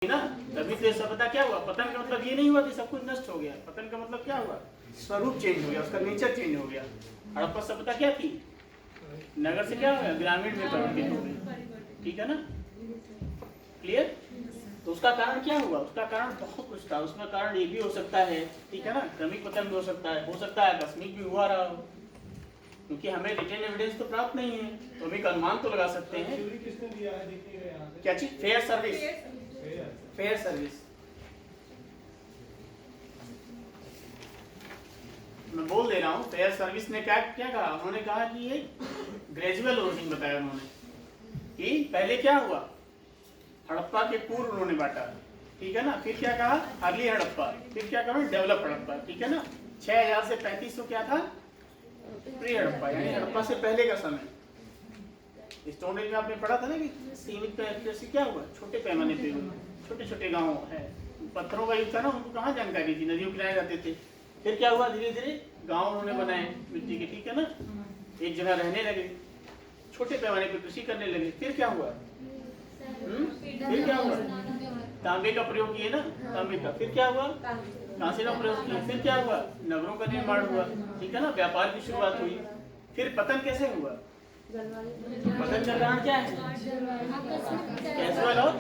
ना, तभी तो सभ्यता क्या हुआ। पतन का मतलब ये नहीं हुआ कि सब कुछ नष्ट हो गया। पतन का मतलब क्या हुआ, स्वरूप चेंज हो गया, उसका नेचर चेंज हो गया। हड़प्पा सभ्यता क्या थी, नगर से क्या हो गया, ग्रामीण में परिवर्तित हो गई। ठीक है ना, क्लियर। तो उसका कारण क्या हुआ, उसका कारण बहुत कुछ था। उसका कारण ये भी हो सकता है, ठीक है ना, क्रमिक पतन भी हो सकता है आकस्मिक भी हुआ रहा हो, क्योंकि हमें रिटेन एविडेंस तो प्राप्त नहीं है, तो हम एक अनुमान तो लगा सकते हैं। किसने दिया है देखिए यहाँ से। क्या चीज, फेयर सर्विस। फेयर सर्विस मैं बोल दे रहा हूँ। फेयर सर्विस ने क्या क्या कहा, उन्होंने कहा कि ये ग्रेजुअल ओरिजिन बताया उन्होंने, कि पहले क्या हुआ, हड़प्पा के पूर्व उन्होंने बांटा, ठीक है ना। फिर क्या कहा, अर्ली हड़प्पा, फिर क्या कहा, डेवलप हड़प्पा, ठीक है ना। 6000 से 3500 क्या था, प्री हड़प्पा, यानी हड़प्पा से पहले का समय। स्टोन एज में आपने पढ़ा था ना कि सीमित से क्या हुआ, छोटे पैमाने पे हुआ, छोटे छोटे गाँव है, पत्थरों का युग था ना, उनको कहाँ जानकारी थी, नदियों किनारे रहते थे। फिर क्या हुआ, धीरे धीरे गांव उन्होंने बनाए मिट्टी के, ठीक है ना, एक जगह रहने लगे, छोटे पैमाने पे कृषि करने लगे। फिर क्या हुआ, फिर क्या हुआ, तांबे का प्रयोग किए ना, तांबे का। फिर क्या हुआ, कांसे का प्रयोग किए। फिर क्या हुआ, नगरों का निर्माण हुआ, ठीक है ना, व्यापार की शुरुआत हुई। फिर पतन कैसे हुआ, पतन का कारण क्या है, कैजुअल और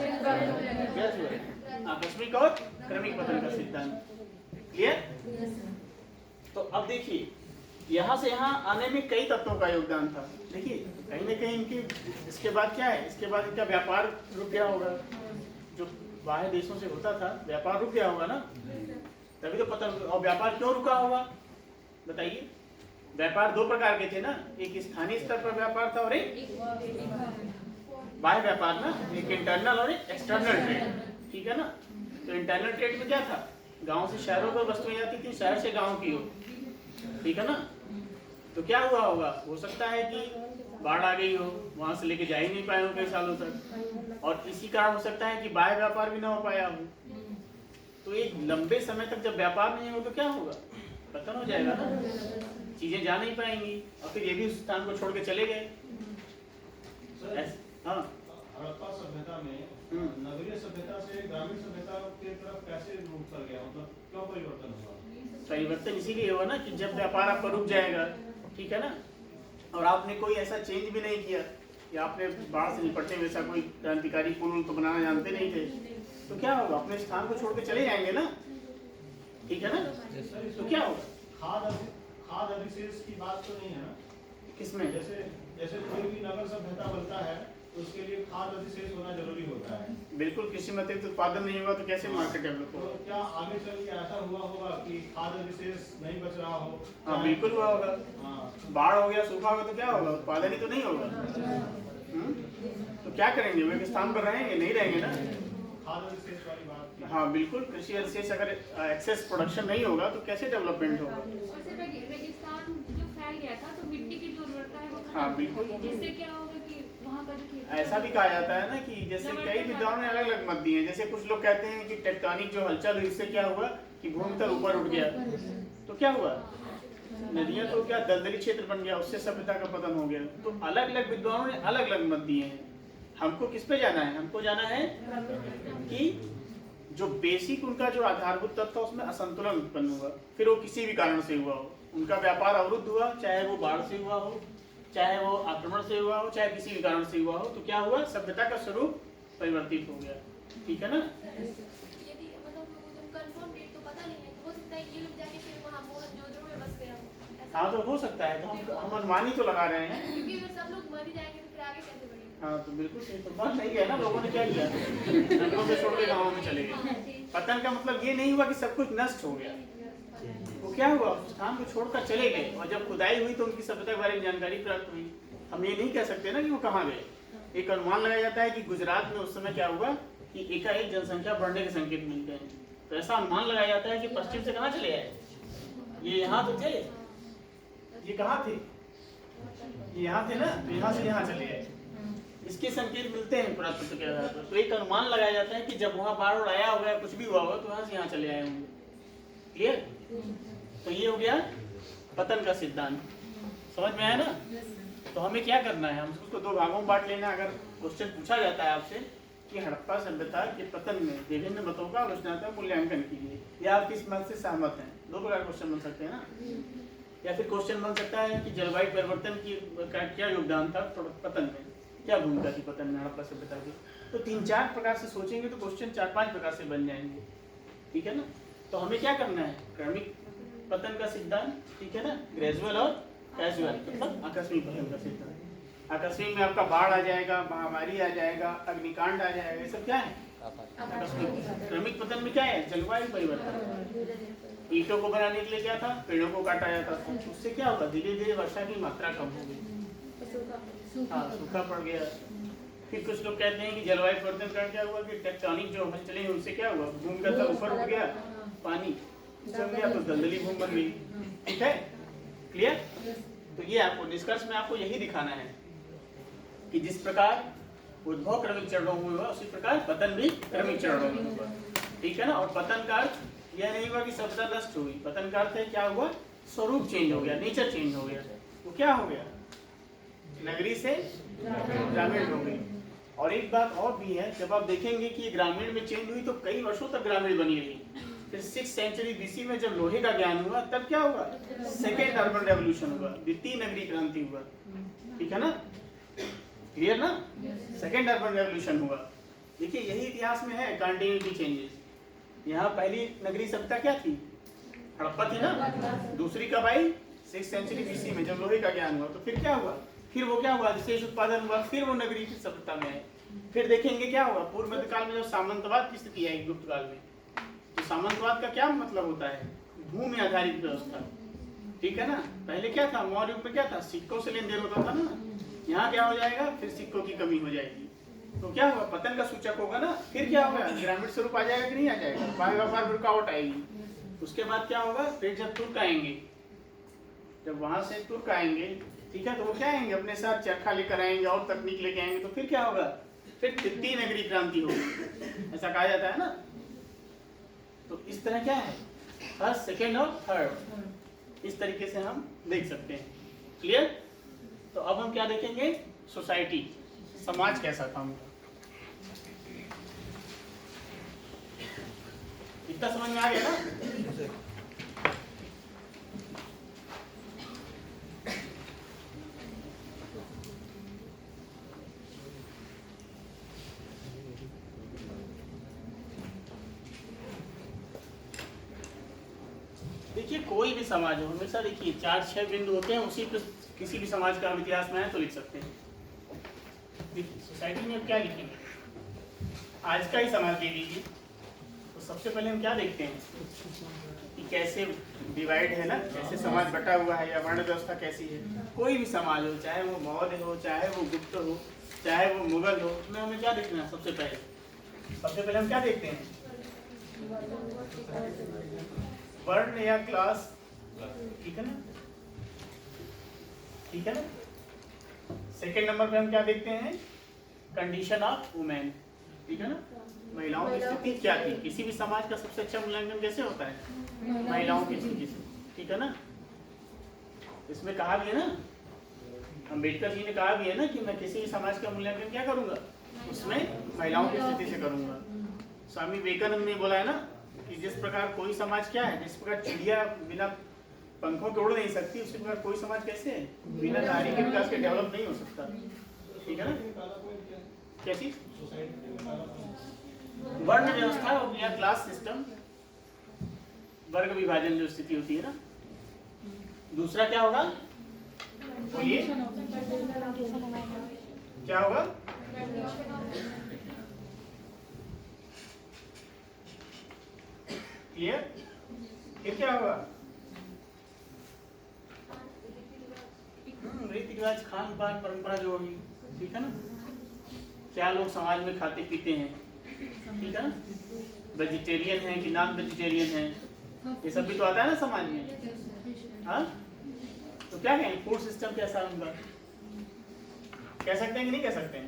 आकस्मिक और क्रमिक पतन का सिद्धांत। क्लियर। तो अब देखिए, यहाँ से यहाँ आने में कई तत्वों का योगदान था। देखिए कहीं ना कहीं इनकी, इसके बाद क्या है, इसके बाद इनका व्यापार रुक गया होगा, जो बाहर देशों से होता था व्यापार रुक गया होगा ना, तभी तो पता। और व्यापार क्यों रुका होगा बताइए। व्यापार दो प्रकार के थे ना, एक स्थानीय स्तर पर व्यापार था और एक बाह्य व्यापार ना, एक इंटरनल और एक एक्सटर्नल ट्रेड, ठीक है ना। तो इंटरनल ट्रेड में क्या था, गांव से शहरों पर वस्तुएं जाती थी, शहर से गांव की हो, ठीक है ना। तो क्या हुआ होगा, हो सकता है कि बाढ़ आ गई हो, वहां से लेके जा ही नहीं पाए हो कई सालों तक, और इसी कारण हो सकता है कि बाह्य व्यापार भी ना हो पाया हो। तो एक लंबे समय तक जब व्यापार नहीं हो तो क्या होगा, पतन हो जाएगा ना, चीजें जा नहीं पाएंगी, और फिर ये भी उस स्थान को छोड़ के चले गए। हाँ, हड़प्पा सभ्यता में नगरीय सभ्यता से ग्रामीण सभ्यता की तरफ कैसे रूप कर गया, मतलब क्यों परिवर्तन हुआ। परिवर्तन इसीलिए हुआ ना कि जब व्यापार आपका रुक जाएगा, ठीक है ना, और आपने कोई ऐसा चेंज भी नहीं किया, या आपने बाढ़ से निपटने में ऐसा कोई क्रांतिकारी पुल तो बनाना जानते नहीं थे, तो क्या होगा, अपने स्थान को छोड़ के चले जाएंगे ना, ठीक है ना। तो क्या होगा, खाद अधिशेष की बात तो नहीं है ना किसमें, जैसे कोई भी नगर सभ्यता बनता है तो उसके लिए खाद अधिशेष होना जरूरी होता है। बिल्कुल, कृषि में अतिरिक्त उत्पादन नहीं होगा तो कैसे मार्केट डेवलप होगा। तो क्या आगे चल के ऐसा हुआ होगा कि खाद अधिशेष नहीं बच रहा हो। हाँ बिल्कुल हुआ होगा। हाँ, बाढ़ हो गया, सूखा होगा तो क्या होगा, उत्पादन ही तो नहीं होगा। तो क्या करेंगे, वे स्थान पर रहेंगे नहीं, रहेंगे ना। खाद अधिशेष वाली बात। हाँ बिल्कुल, कृषि अधिशेष अगर एक्सेस प्रोडक्शन नहीं होगा तो कैसे डेवलपमेंट होगा। रेगिस्तान जो फैल गया था तो मिट्टी की जो उर्वरता है वो हाँ बिल्कुल, जिससे क्या होगा कि वहाँ का जो ऐसा भी कहा जाता है ना कि जैसे कई विद्वानों ने अलग अलग मत दिए हैं। जैसे कुछ लोग कहते हैं कि टेक्टोनिक जो हलचल हुई इससे क्या हुआ कि भूमि तल ऊपर उठ गया, तो क्या हुआ, नदियां तो क्या दलदली क्षेत्र बन गया, उससे सभ्यता का पतन हो गया। तो अलग अलग विद्वानों ने अलग अलग मत दिए हैं। हमको किस पे जाना है, हमको जाना है कि जो बेसिक उनका जो आधारभूत तत्व था उसमें असंतुलन उत्पन्न हुआ, फिर वो किसी भी कारण से हुआ हो, उनका व्यापार अवरुद्ध हुआ, चाहे वो बाढ़ से हुआ हो, चाहे वो आक्रमण से हुआ हो, चाहे किसी भी कारण से हुआ हो, तो क्या हुआ, सभ्यता का स्वरूप परिवर्तित हो गया, ठीक है ना। यदि मतलब कंफर्म डेट तो पता नहीं है, हो सकता है ये लोग जाके फिर वहाँ मोहनजोदड़ो में बस गया हो। हाँ तो हो सकता है, तो हम अनुमान ही तो लगा रहे हैं, क्योंकि अगर सब लोग मर ही जाएंगे तो फिर आगे कैसे बढ़ेंगे। हाँ तो बिल्कुल सही, तो बात नहीं है ना, लोगों ने क्या किया, नगरों से छोड़ के गाँवों में चले गए। पतन का मतलब ये नहीं हुआ कि सब कुछ नष्ट हो गया, वो क्या हुआ, स्थान को छोड़कर चले गए, और जब खुदाई हुई तो उनकी सभ्यता के बारे में जानकारी प्राप्त हुई। हम ये नहीं कह सकते ना कि वो कहाँ गए। एक अनुमान लगाया जाता है कि गुजरात में उस समय क्या हुआ कि एकाएक जनसंख्या बढ़ने के संकेत मिलते हैं, तो ऐसा अनुमान लगाया जाता है कि पश्चिम से कहाँ चले आए, ये यहाँ तो थे, ये कहाँ थे, ये यहाँ थे ना, तो यहाँ से यहाँ चले आए, इसके संकेत मिलते हैं पुरातत्व के आधार पर। तो एक अनुमान लगाया जाता है कि जब वहाँ बाढ़ आया होगा, कुछ भी हुआ होगा, तो यहाँ से यहाँ चले आए होंगे। क्लियर। तो ये हो गया पतन का सिद्धांत, समझ में आया ना। तो हमें क्या करना है, हम उसको दो भागों में बांट लेना। अगर क्वेश्चन पूछा जाता है आपसे कि हड़प्पा सभ्यता के पतन में विभिन्न मतों का रचनात्मक मूल्यांकन कीजिए। या आप किस मत से सहमत हैं? दो प्रकार क्वेश्चन बन सकते हैं ना। या फिर क्वेश्चन बन सकता है कि जलवायु परिवर्तन की का क्या योगदान था पतन में, क्या भूमिका थी पतन में हड़प्पा सभ्यता की। तो 3-4 प्रकार से सोचेंगे तो क्वेश्चन 4-5 प्रकार से बन जाएंगे, ठीक है ना। तो हमें क्या करना है, क्रमिक पतन का सिद्धांत, ठीक है ना, ग्रेजुअल और कैजुअल, मतलब आकस्मिक पतन का सिद्धांत। आकस्मिक में आपका बाढ़ आ जाएगा, महामारी आ जाएगा, अग्निकांड आ जाएगा, ये सब क्या है आकस्मिक। क्रमिक पतन में क्या है, जलवायु परिवर्तन। ईंटों को बनाने के लिए क्या था, पेड़ों को काटा जाता था, उससे क्या होगा, धीरे धीरे वर्षा की मात्रा कम हो गई, हाँ सूखा पड़ गया। फिर कुछ लोग कहते हैं कि जलवायु परिवर्तन का क्या हुआ कि टेक्टोनिक जो हलचलें हैं उनसे क्या हुआ, भूमि का तल ऊपर उठ गया, पानी जम गया तो दलदली भूमि बन गई, ठीक है, क्लियर। तो ये आपको निष्कर्ष में आपको यही दिखाना है कि जिस प्रकार उद्भव क्रमिक चरणों में हुआ उसी प्रकार पतन भी क्रमिक चरणों में हुआ, ठीक है ना। और पतन का अर्थ यह नहीं हुआ कि सभ्यता नष्ट हुई, पतन का अर्थ है क्या हुआ, स्वरूप चेंज हो गया, नेचर चेंज हो गया। वो क्या हो गया, नगरी से ग्रामीण हो गई। और एक बात और भी है, जब आप देखेंगे कि ये ग्रामीण में चेंज हुई तो कई वर्षों तक ग्रामीण बनी रही। फिर 6th सेंचुरी BC में जब लोहे का ज्ञान हुआ तब क्या हुआ, सेकेंड अर्बन रेवोल्यूशन हुआ, द्वितीय नगरीय क्रांति हुआ, ठीक है ना, क्लियर ना। सेकेंड अर्बन रेवोल्यूशन हुआ। देखिए यही इतिहास में है कंटिन्यूटी चेंजेस। यहाँ पहली नगरीय सभ्यता क्या थी, हड़प्पा थी ना। दूसरी कब आई, 6th सेंचुरी BC में जब लोहे का ज्ञान हुआ। तो फिर क्या हुआ, फिर वो क्या हुआ, विशेष उत्पादन हुआ, फिर वो नगरीय सभ्यता में आए। फिर देखेंगे क्या हुआ, पूर्व मध्यकाल में जब सामंतवाद की स्थिति आई, गुप्त काल में। तो सामंतवाद का क्या मतलब होता है, भूमि आधारित व्यवस्था, ठीक है ना। पहले क्या था, मौर्य युग में क्या था, सिक्कों से लेन देन होता था ना। यहाँ क्या हो जाएगा, फिर सिक्कों की कमी हो जाएगी। तो क्या हुआ, पतन का सूचक होगा ना। फिर क्या होगा, ग्रामीण स्वरूप आ जाएगा कि नहीं आ जाएगा, व्यापार रुकावट आएगी। उसके बाद क्या होगा, फिर जब तुर्क आएंगे, जब वहां से तुर्क आएंगे, ठीक है, तो वो क्या आएंगे, अपने साथ चरखा लेकर आएंगे और तकनीक लेके आएंगे। तो फिर क्या होगा, फिर तृतीय नगरीय क्रांति होगी, ऐसा कहा जाता है ना। तो इस तरह क्या है, फर्स्ट, सेकेंड और थर्ड, इस तरीके से हम देख सकते हैं, क्लियर। तो अब हम क्या देखेंगे, सोसाइटी, समाज कैसा था उनका। इतना समझ में आ गया ना। देखिए कोई भी समाज हो, हमेशा देखिए 4-6 बिंदु होते हैं, उसी पे किसी भी समाज का इतिहास में है तो लिख सकते हैं। सोसाइटी में क्या लिखेंगे, आज का ही समाज ले लीजिए। तो सबसे पहले हम क्या देखते हैं कि कैसे डिवाइड है ना, कैसे समाज बटा हुआ है, या वर्ण व्यवस्था कैसी है। कोई भी समाज हो, चाहे वो मौर्य हो, चाहे वो गुप्त हो, चाहे वो मुगल हो, उसमें हमें क्या देखना है, सबसे पहले हम क्या देखते हैं, वर्ण या क्लास, ठीक है ना, ठीक है ना। सेकेंड नंबर पे हम क्या देखते हैं, कंडीशन ऑफ वुमेन, ठीक है ना, महिलाओं की स्थिति क्या थी। किसी भी समाज का सबसे अच्छा मूल्यांकन कैसे होता है, महिलाओं की स्थिति से, ठीक है ना। इसमें कहा भी है ना, अम्बेडकर जी ने कहा भी है ना कि मैं किसी भी समाज का मूल्यांकन क्या करूंगा, उसमें महिलाओं की स्थिति से करूंगा। स्वामी विवेकानंद ने बोला है ना कि जिस प्रकार कोई समाज क्या है, जिस प्रकार चिड़िया बिना पंखों के उड़ नहीं सकती, उसी प्रकार कोई समाज कैसे है, बिना नारी के विकास के डेवलप नहीं हो सकता, ठीक है ना। कैसी वर्ण व्यवस्था हो गया, क्लास सिस्टम, वर्ग विभाजन जो स्थिति होती है ना। दूसरा क्या होगा, बोलिए क्या होगा, क्लियर। फिर क्या होगा, रीति रिवाज, खान पान, परंपरा जो होगी, ठीक है ना। क्या लोग समाज में खाते पीते हैं, ठीक है ना, वेजिटेरियन है कि नॉन वेजिटेरियन है, ये सब भी तो आता है ना समाज में। हाँ, तो क्या कहें, फूड सिस्टम कैसा है उनका, कह सकते हैं कि नहीं कह सकते हैं,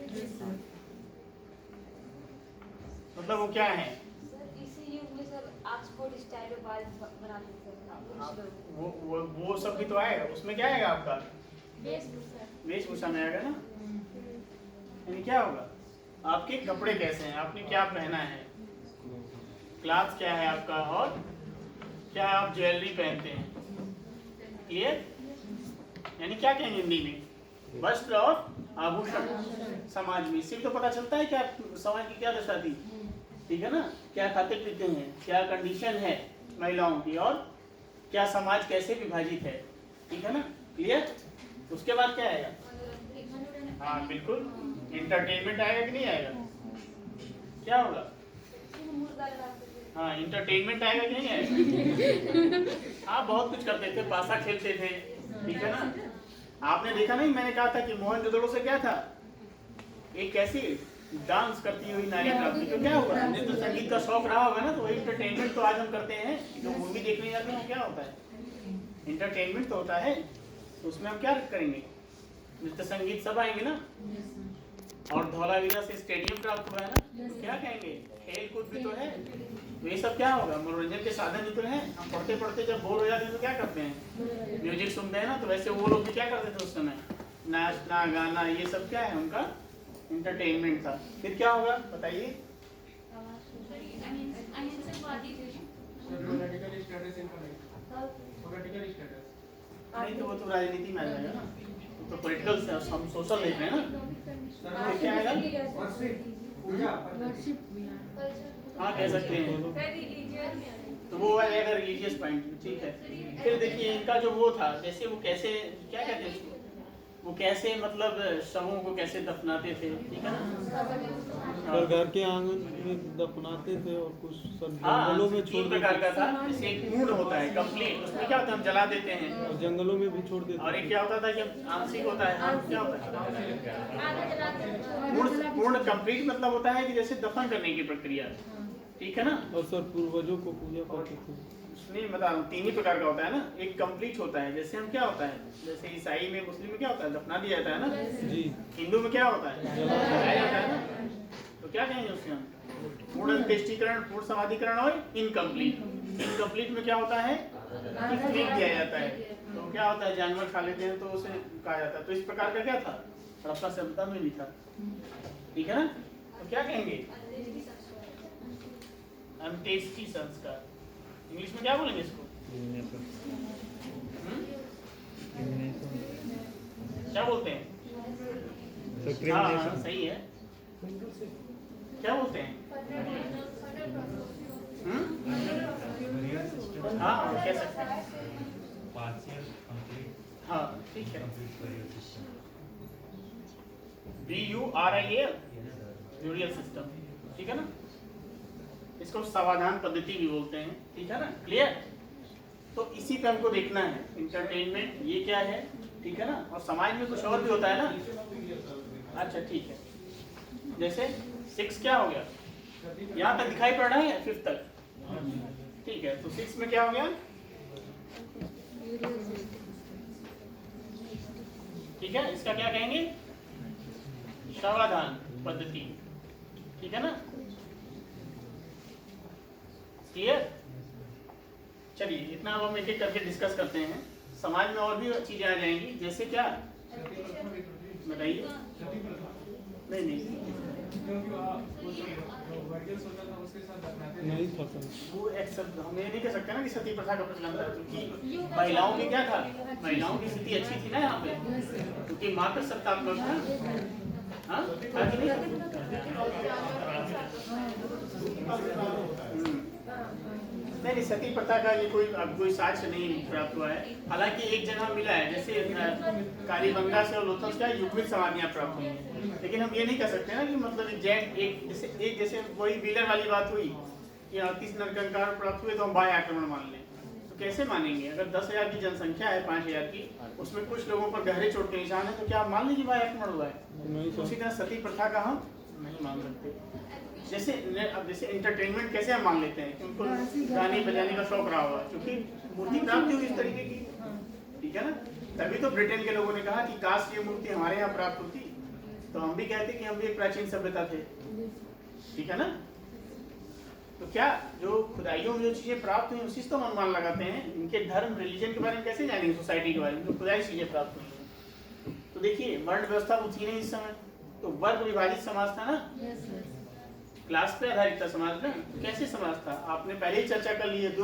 मतलब वो क्या है, इसी युग में सब ऑक्सफोर्ड स्टाइल बाल बनाते थे। वो सब भी तो आएगा, उसमें क्या आएगा आपका वेशभूषा में आएगा ना। यानी क्या होगा, आपके कपड़े कैसे हैं, आपने क्या पहना है, क्लास क्या है आपका, और क्या आप ज्वेलरी पहनते हैं। क्लियर? यानी क्या कहेंगे हिंदी में, वस्त्र और आभूषण समाज में। इससे भी तो पता चलता है क्या समाज की क्या दशा थी, ठीक है ना, क्या खाते पीते हैं, क्या कंडीशन है महिलाओं की, और क्या समाज कैसे विभाजित है, ठीक है ना। क्लियर? उसके बाद क्या आएगा? हाँ बिल्कुल, इंटरटेनमेंट आएगा कि नहीं आएगा, क्या होगा? हाँ इंटरटेनमेंट आएगा कि नहीं आएगा। हाँ बहुत कुछ करते थे, पासा खेलते थे, ठीक है ना। आपने देखा नहीं, मैंने कहा था कि मोहनजोदड़ो से क्या था, एक कैसी डांस करती हुई नारी प्राप्त हुई, तो क्या हुआ, नृत्य संगीत का शौक रहा होगा ना, तो वही इंटरटेनमेंट तो आज हम करते हैं। जो मूवी देखने जाते हैं क्या होता है, इंटरटेनमेंट तो होता है, तो उसमें हम क्या करेंगे, नृत्य संगीत सब आएंगे ना। और धौलावीरा से स्टेडियम प्राप्त हुआ है ना, तो क्या कहेंगे, खेल कूद भी तो है, तो ये सब क्या होगा, मनोरंजन के साधन ही तो है। हम पढ़ते पढ़ते जब बोर हो जाते हैं तो क्या करते हैं, म्यूजिक सुनते हैं ना, तो वैसे वो लोग भी क्या करते थे उस समय, नाचना गाना, ये सब क्या है उनका एंटरटेनमेंट था। फिर क्या होगा बताइए, अहिंसकवादी थे। नहीं तो वो तो राजनीति में आ जाएगा ना, वो तो पॉलिटिकल से हम सोशल देख रहे हैं ना। फिर क्या आएगा, हाँ कह सकते हैं, तो वो आएगा रिलीजियस पॉइंट, ठीक है। फिर देखिए इनका जो वो था, जैसे वो कैसे क्या कहते हैं उसको, वो कैसे मतलब शवों को कैसे दफनाते थे, ठीक है ना। और घर के आंगन में दफनाते थे और कुछ सब हाँ जंगलों में छोड़ तीन देते प्रकार का था, जैसे एक पूर्ण होता है कंप्लीट, उसमें क्या होता है हम जला देते हैं, और जंगलों में भी छोड़ देते और एक क्या होता था कि आंशिक होता है, क्या होता है पूर्ण कंप्लीट, मतलब होता है कि जैसे दफन करने की प्रक्रिया, ठीक है ना। और सर पूर्वजों को पूजा करते थे। नहीं मतलब तीन ही प्रकार का होता है ना, एक कंप्लीट होता है, जैसे हम क्या होता है, जैसे ईसाई में मुस्लिम में क्या होता है, दफना दिया जाता है ना, जी हिंदू में क्या होता है, जलाया जाता है ना। तो क्या कहेंगे उससे हम, पूर्ण अंत्येष्टिकरण, पूर्ण समाधिकरण और इनकम्प्लीट। इनकम्प्लीट में क्या होता है, फेंक दिया जाता है, तो क्या होता है जानवर खा लेते हैं तो उसे कहा जाता है। तो इस प्रकार का क्या था, हड़प्पा सभ्यता में भी था, ठीक है ना। तो क्या कहेंगे, अंत्येष्टि संस्कार, इंग्लिश में क्या बोलेंगे इसको, क्या बोलते हैं, हाँ सही है, क्या बोलते हैं, हाँ कह सकते हैं, हाँ ठीक है, BURIAL ब्यूरियल सिस्टम, ठीक है ना। इसको समाधान पद्धति भी बोलते हैं, ठीक है ना। क्लियर? तो इसी पे हमको देखना है, इंटरटेनमेंट ये क्या है, ठीक है ना। और समाज में कुछ और भी होता है ना। अच्छा ठीक है, जैसे 6 क्या हो गया, यहाँ तक दिखाई पड़ रहा है 5 तक, ठीक है। तो 6 में क्या हो गया, ठीक है, इसका क्या कहेंगे, समाधान पद्धति, ठीक है ना। क्लियर? चलिए इतना अब हम एक एक करके डिस्कस करते हैं। समाज में और भी चीजें आ जाएंगी, जैसे क्या बताइए, नहीं नहीं था सर। वो एक्सेप्ट हम ये नहीं कह सकते ना कि सती प्रथा का प्रचलन था, क्योंकि महिलाओं की क्या था, महिलाओं की स्थिति अच्छी थी ना यहाँ पे, क्योंकि मात्र सत्तात्मक था, हाँ था कि नहीं? नहीं सती प्रथा का ये कोई साक्ष्य नहीं प्राप्त हुआ है। हालांकि एक जगह मिला है, जैसे कालीबंगा से और लोथल का युग्मित समाधियां प्राप्त हुई हैं, लेकिन हम ये नहीं कह सकते ना कि मतलब एक जैसे वही व्हीलर वाली बात हुई कि 38 नरकंकार प्राप्त हुए तो हम बाह्य आक्रमण मान लें, तो कैसे मानेंगे। अगर 10,000 की जनसंख्या है 5,000 की, उसमें कुछ लोगों पर गहरे चोट के निशान है, तो क्या आप मान लीजिए बाह्य आक्रमण हुआ है। उसी तरह सती प्रथा का हम नहीं मान सकते। जैसे अब जैसे एंटरटेनमेंट कैसे हम मान लेते हैं कि उनको गाने बजाने का शौक रहा होगा, क्योंकि मूर्ति प्राप्त हुई इस तरीके की, ठीक है ना। तभी तो ब्रिटेन के लोगों ने कहा कि काश ये मूर्ति हमारे यहाँ प्राप्त होती, तो हम भी कहते कि हम भी एक प्राचीन सभ्यता थे, ठीक है ना। तो क्या जो खुदाइयों में जो चीजें प्राप्त हुई उसी से तो हम अनुमान लगाते हैं। इनके धर्म रिलीजन के बारे में कैसे जानेंगे, सोसाइटी के बारे में, तो खुदाई चीजें प्राप्त हुई हैं। तो देखिए वर्ण व्यवस्था वो थी नहीं इस समय, तो वर्ग विभाजित समाज था ना, क्लास पे आधारित था समाज ना। कैसे समाज था आपने पहले ही चर्चा कर ली है।